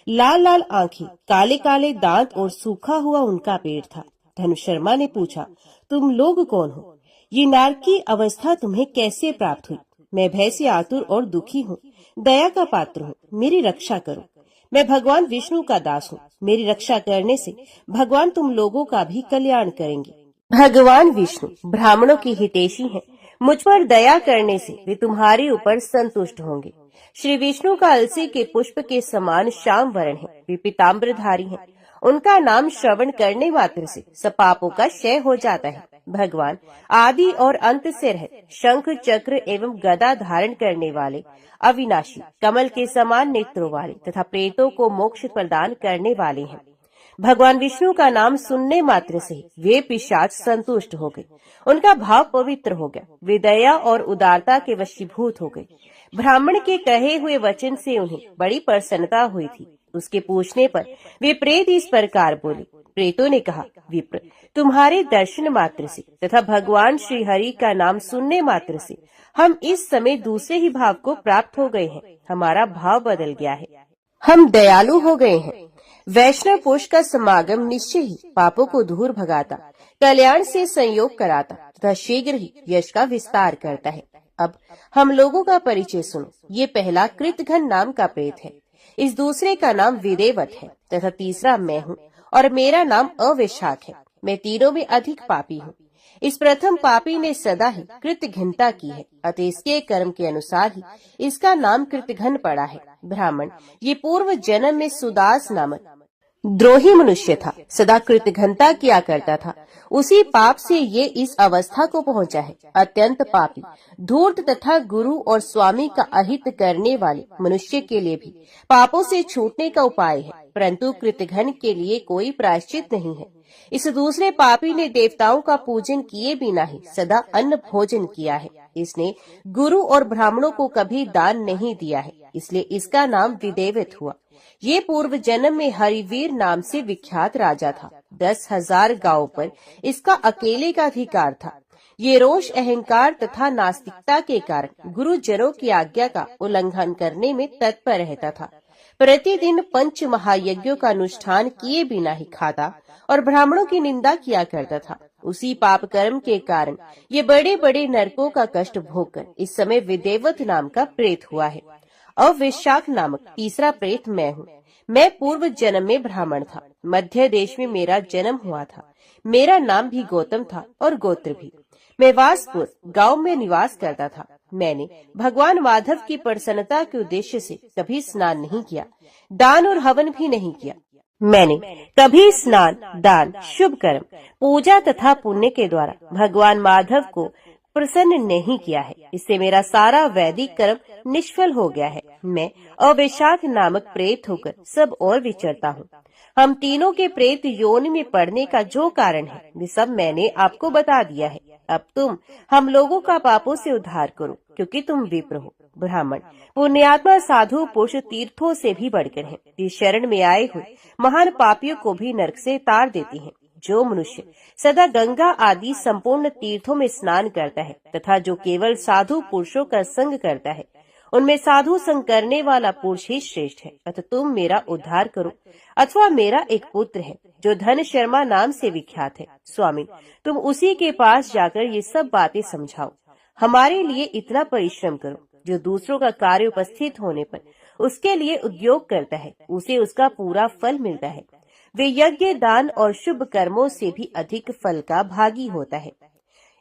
लाल लाल आंखें, काले काले दांत और सूखा हुआ उनका पेट था। धनशर्मा ने पूछा, तुम लोग कौन हो? ये नारक की अवस्था तुम्हें कैसे प्राप्त हुई? मैं भय से आतुर और दुखी हूँ, दया का पात्र हूँ, मेरी रक्षा करो। मैं भगवान विष्णु का दास हूँ। मेरी रक्षा करने से भगवान तुम लोगों का भी कल्याण करेंगे। भगवान विष्णु ब्राह्मणों की हितैषी हैं। मुझ पर दया करने से वे तुम्हारे ऊपर संतुष्ट होंगे। श्री विष्णु का अलसी के पुष्प के समान श्याम वर्ण है। वे पीताम्बरधारी हैं। उनका नाम श्रवण करने मात्र से सब पापों का क्षय हो जाता है। भगवान आदि और अंत से रहित, शंख चक्र एवं गदा धारण करने वाले, अविनाशी, कमल के समान नेत्रों वाले तथा प्रेतों को मोक्ष प्रदान करने वाले हैं। भगवान विष्णु का नाम सुनने मात्र से वे पिशाच संतुष्ट हो गए। उनका भाव पवित्र हो गया। वे दया और उदारता के वशीभूत हो गए। ब्राह्मण के कहे हुए वचन से उन्हें बड़ी प्रसन्नता हुई थी। उसके पूछने पर वे प्रेत इस प्रकार बोले। प्रेतों ने कहा, विप्र, तुम्हारे दर्शन मात्र से तथा भगवान श्री हरि का नाम सुनने मात्र से हम इस समय दूसरे ही भाव को प्राप्त हो गए हैं। हमारा भाव बदल गया है। हम दयालु हो गए हैं। वैष्णव पुरुष का समागम निश्चय ही पापों को दूर भगाता, कल्याण से संयोग कराता तथा शीघ्र ही यश का विस्तार करता है। अब हम लोगों का परिचय सुनो। ये पहला कृतघ्न नाम का प्रेत है। इस दूसरे का नाम विदेवत है तथा तीसरा मैं हूँ और मेरा नाम अविशाख है। मैं तीनों में अधिक पापी हूँ। इस प्रथम पापी ने सदा ही कृतघ्नता की है, अतः इसके कर्म के अनुसार ही इसका नाम कृतघ्न पड़ा है। ब्राह्मण ये पूर्व जन्म में सुदास नामक द्रोही मनुष्य था, सदा कृतघ्नता किया करता था। उसी पाप से ये इस अवस्था को पहुंचा है। अत्यंत पापी, धूर्त तथा गुरु और स्वामी का अहित करने वाले मनुष्य के लिए भी पापों से छूटने का उपाय है, परंतु कृतघ्न के लिए कोई प्रायश्चित नहीं है। इस दूसरे पापी ने देवताओं का पूजन किए बिना ही सदा अन्न भोजन किया है। इसने गुरु और ब्राह्मणों को कभी दान नहीं दिया है, इसलिए इसका नाम विदेवत हुआ। ये पूर्व जन्म में हरिवीर नाम से विख्यात राजा था। 10,000 गांवों पर इसका अकेले का अधिकार था। ये रोष, अहंकार तथा नास्तिकता के कारण गुरुजनों की आज्ञा का उल्लंघन करने में तत्पर रहता था। प्रतिदिन 5 महायज्ञों का अनुष्ठान किए बिना ही खाता और ब्राह्मणों की निंदा किया करता था। उसी पाप कर्म के कारण ये बड़े बड़े नरकों का कष्ट भोगकर इस समय विदेवत नाम का प्रेत हुआ है। अविशाख नामक तीसरा प्रेत मैं हूँ। मैं पूर्व जन्म में ब्राह्मण था। मध्य देश में मेरा जन्म हुआ था। मेरा नाम भी गौतम था और गोत्र भी। मैं वासपुर गांव में निवास करता था। मैंने भगवान माधव की प्रसन्नता के उद्देश्य से कभी स्नान नहीं किया, दान और हवन भी नहीं किया। मैंने कभी स्नान, दान, शुभ कर्म, पूजा तथा पुण्य के द्वारा भगवान माधव को प्रसन्न नहीं किया है। इससे मेरा सारा वैदिक कर्म निष्फल हो गया है। मैं अविशाख नामक प्रेत होकर सब और विचरता हूँ। हम तीनों के प्रेत योनि में पड़ने का जो कारण है वे सब मैंने आपको बता दिया है। अब तुम हम लोगों का पापों से उद्धार करो, क्योंकि तुम विप्र हो। ब्राह्मण पुण्यात्मा साधु पुरुष तीर्थों से भी बढ़कर हैं। ये शरण में आए हुए महान पापियों को भी नरक से तार देती हैं। जो मनुष्य सदा गंगा आदि संपूर्ण तीर्थों में स्नान करता है तथा जो केवल साधु पुरुषों का संग करता है, उनमें साधु संग करने वाला पुरुष ही श्रेष्ठ है। अतः तुम मेरा उद्धार करो। अथवा मेरा एक पुत्र है जो धनशर्मा नाम से विख्यात है। स्वामी, तुम उसी के पास जाकर ये सब बातें समझाओ। हमारे लिए इतना परिश्रम करो। जो दूसरों का कार्य उपस्थित होने पर उसके लिए उद्योग करता है, उसे उसका पूरा फल मिलता है। वे यज्ञ, दान और शुभ कर्मों से भी अधिक फल का भागी होता है।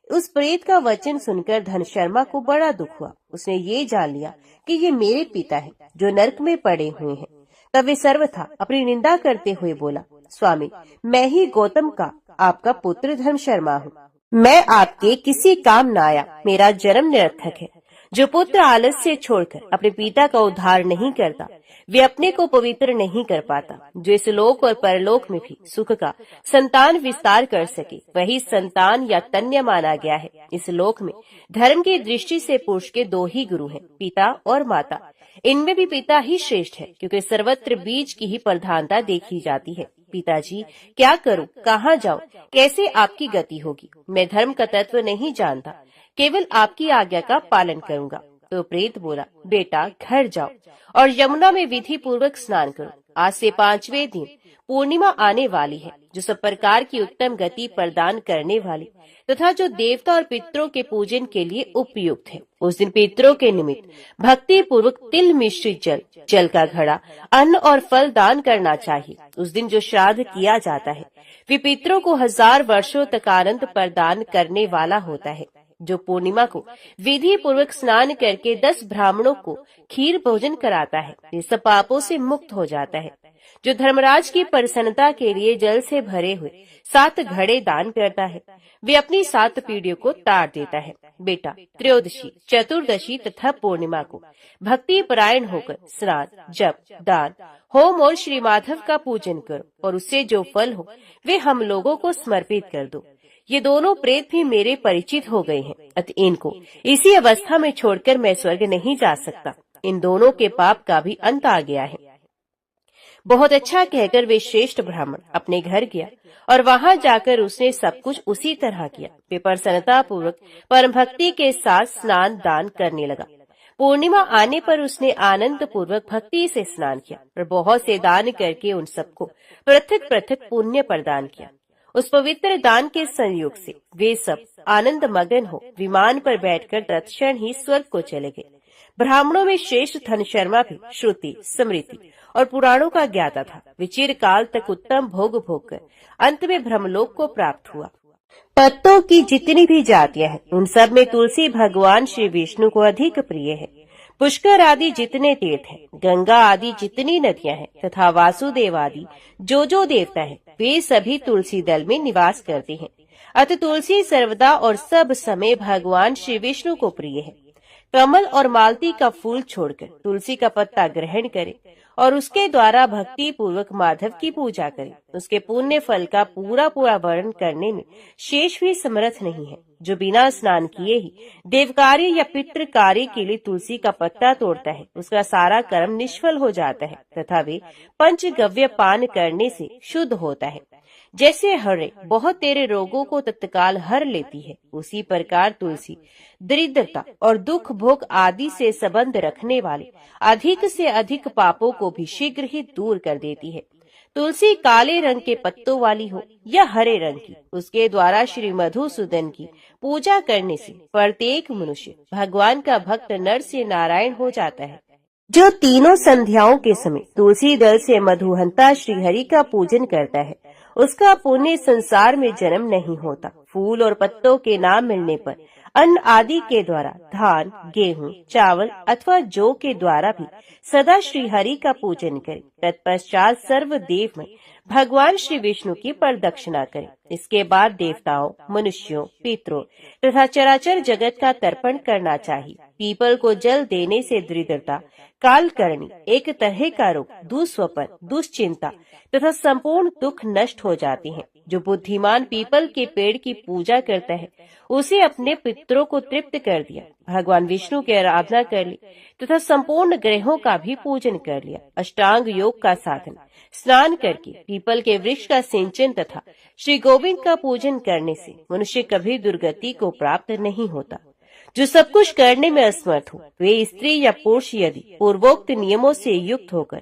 उस प्रेत का वचन सुनकर धनशर्मा को बड़ा दुख हुआ। उसने ये जान लिया कि ये मेरे पिता हैं जो नरक में पड़े हुए हैं। तब वे सर्वथा अपनी निंदा करते हुए बोला, स्वामी, मैं ही गौतम का आपका पुत्र धनशर्मा हूँ। मैं आपके किसी काम न आया। मेरा जन्म निरर्थक है। जो पुत्र आलस्य छोड़कर अपने पिता का उद्धार नहीं करता, वे अपने को पवित्र नहीं कर पाता। जो इस लोक और परलोक में भी सुख का संतान विस्तार कर सके, वही संतान या तन्य माना गया है। इस लोक में धर्म की दृष्टि से पुरुष के दो ही गुरु हैं, पिता और माता। इनमें भी पिता ही श्रेष्ठ है, क्योंकि सर्वत्र बीज की ही प्रधानता देखी जाती है। पिताजी, क्या करूं, कहाँ जाऊं, कैसे आपकी गति होगी? मैं धर्म का तत्व नहीं जानता, केवल आपकी आज्ञा का पालन करूंगा। तो प्रेत बोला, बेटा घर जाओ और यमुना में विधि पूर्वक स्नान करो। आज से 5वें दिन पूर्णिमा आने वाली है, जो सब प्रकार की उत्तम गति प्रदान करने वाली तथा जो देवता और पितरों के पूजन के लिए उपयुक्त है। उस दिन पितरों के निमित्त भक्ति पूर्वक तिल मिश्रित जल का घड़ा, अन्न और फल दान करना चाहिए। उस दिन जो श्राद्ध किया जाता है, वे पितरों को 1000 वर्षों तक आनंद प्रदान करने वाला होता है। जो पूर्णिमा को विधि पूर्वक स्नान करके 10 ब्राह्मणों को खीर भोजन कराता है, वे सब पापों से मुक्त हो जाता है। जो धर्मराज की प्रसन्नता के लिए जल से भरे हुए 7 घड़े दान करता है, वे अपनी 7 पीढ़ियों को तार देता है। बेटा, त्रयोदशी, चतुर्दशी तथा पूर्णिमा को भक्ति परायण होकर स्नान, जप, दान, होम और श्री माधव का पूजन करो और उससे जो फल हो वे हम लोगों को समर्पित कर दो। ये दोनों प्रेत भी मेरे परिचित हो गए हैं, अतः इनको इसी अवस्था में छोड़कर मैं स्वर्ग नहीं जा सकता। इन दोनों के पाप का भी अंत आ गया है। बहुत अच्छा कहकर वे श्रेष्ठ ब्राह्मण अपने घर गया और वहां जाकर उसने सब कुछ उसी तरह किया। वे प्रसन्नता पूर्वक परम भक्ति के साथ स्नान दान करने लगा। पूर्णिमा आने पर उसने आनंद पूर्वक भक्ति से स्नान किया और बहुत से दान करके उन सबको पृथक पृथक पुण्य प्रदान किया। उस पवित्र दान के संयोग से वे सब आनंद मगन हो विमान पर बैठकर तत्क्षण ही स्वर्ग को चले गए। ब्राह्मणों में श्रेष्ठ धन शर्मा भी श्रुति, स्मृति और पुराणों का ज्ञाता था। वे चिरकाल तक उत्तम भोग भोग कर अंत में ब्रह्मलोक को प्राप्त हुआ। पत्तों की जितनी भी जातियां हैं, उन सब में तुलसी भगवान श्री विष्णु को अधिक प्रिय है। पुष्कर आदि जितने तीर्थ हैं, गंगा आदि जितनी नदियां हैं तथा वासुदेव आदि जो देवता है, वे सभी तुलसी दल में निवास करते हैं। अतः तुलसी सर्वदा और सब समय भगवान श्री विष्णु को प्रिय है। कमल और मालती का फूल छोड़कर तुलसी का पत्ता ग्रहण करे और उसके द्वारा भक्ति पूर्वक माधव की पूजा करे। उसके पुण्य फल का पूरा वर्णन करने में शेष भी समर्थ नहीं है। जो बिना स्नान किए ही देव कार्य या पितृ कार्य के लिए तुलसी का पत्ता तोड़ता है, उसका सारा कर्म निष्फल हो जाता है तथा वे पंचगव्य पान करने से शुद्ध होता है। जैसे हरे बहुत तेरे रोगों को तत्काल हर लेती है, उसी प्रकार तुलसी दरिद्रता और दुख भोग आदि से संबंध रखने वाले अधिक से अधिक पापों को भी शीघ्र ही दूर कर देती है। तुलसी काले रंग के पत्तों वाली हो या हरे रंग की, उसके द्वारा श्री मधुसूदन की पूजा करने से प्रत्येक मनुष्य भगवान का भक्त नर से नारायण हो जाता है। जो तीनों संध्याओं के समय तुलसी दल से मधुहंता श्री हरि का पूजन करता है, उसका पुण्य संसार में जन्म नहीं होता। फूल और पत्तों के नाम मिलने पर अन्न आदि के द्वारा धान, गेहूं, चावल अथवा जौ के द्वारा भी सदा श्री हरि का पूजन करे। तत्पश्चात सर्व देव में भगवान श्री विष्णु की प्रदक्षिणा करे। इसके बाद देवताओं, मनुष्यों, पितरों तथा चराचर जगत का तर्पण करना चाहिए। पीपल को जल देने से दरिद्रता, कालकर्णी, एक तरह का रोग, दुस्वप्न, दुश्चिंता तथा संपूर्ण दुख नष्ट हो जाते हैं। जो बुद्धिमान पीपल के पेड़ की पूजा करता है, उसे अपने पितरों को तृप्त कर दिया, भगवान विष्णु की आराधना कर ली तथा संपूर्ण ग्रहों का भी पूजन कर लिया। अष्टांग योग का साधन, स्नान करके पीपल के वृक्ष का सिंचन तथा श्री गोविंद का पूजन करने से मनुष्य कभी दुर्गति को प्राप्त नहीं होता। जो सब कुछ करने में असमर्थ हो, वे स्त्री या पुरुष यदि पूर्वोक्त नियमों से युक्त होकर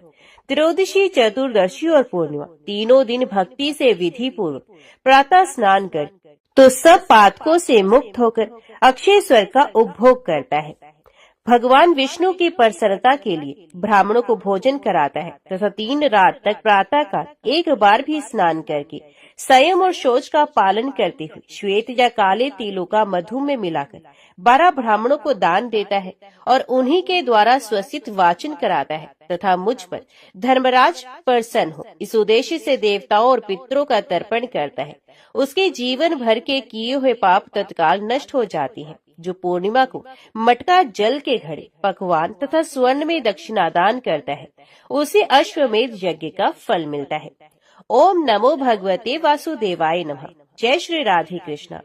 त्रयोदशी, चतुर्दशी और पूर्णिमा तीनों दिन भक्ति से विधि पूर्वक प्रातः स्नान कर तो सब पातकों से मुक्त होकर अक्षय स्वर्ग का उपभोग करता है। भगवान विष्णु की प्रसन्नता के लिए ब्राह्मणों को भोजन कराता है तथा 3 रात तक प्रातः काल एक बार भी स्नान करके संयम और शौच का पालन करते हुए श्वेत या काले तिलों का मधु में मिलाकर 12 ब्राह्मणों को दान देता है और उन्हीं के द्वारा स्वसित वाचन कराता है तथा मुझ पर धर्मराज प्रसन्न हो, इस उद्देश्य से देवताओं और पितरों का तर्पण करता है। उसके जीवन भर के किए हुए पाप तत्काल नष्ट हो जाते हैं। जो पूर्णिमा को मटका जल के घड़े, पकवान तथा स्वर्ण में दक्षिणादान करता है, उसे अश्वमेध यज्ञ का फल मिलता है। ओम नमो भगवते वासुदेवाय नमः। जय श्री राधे कृष्ण।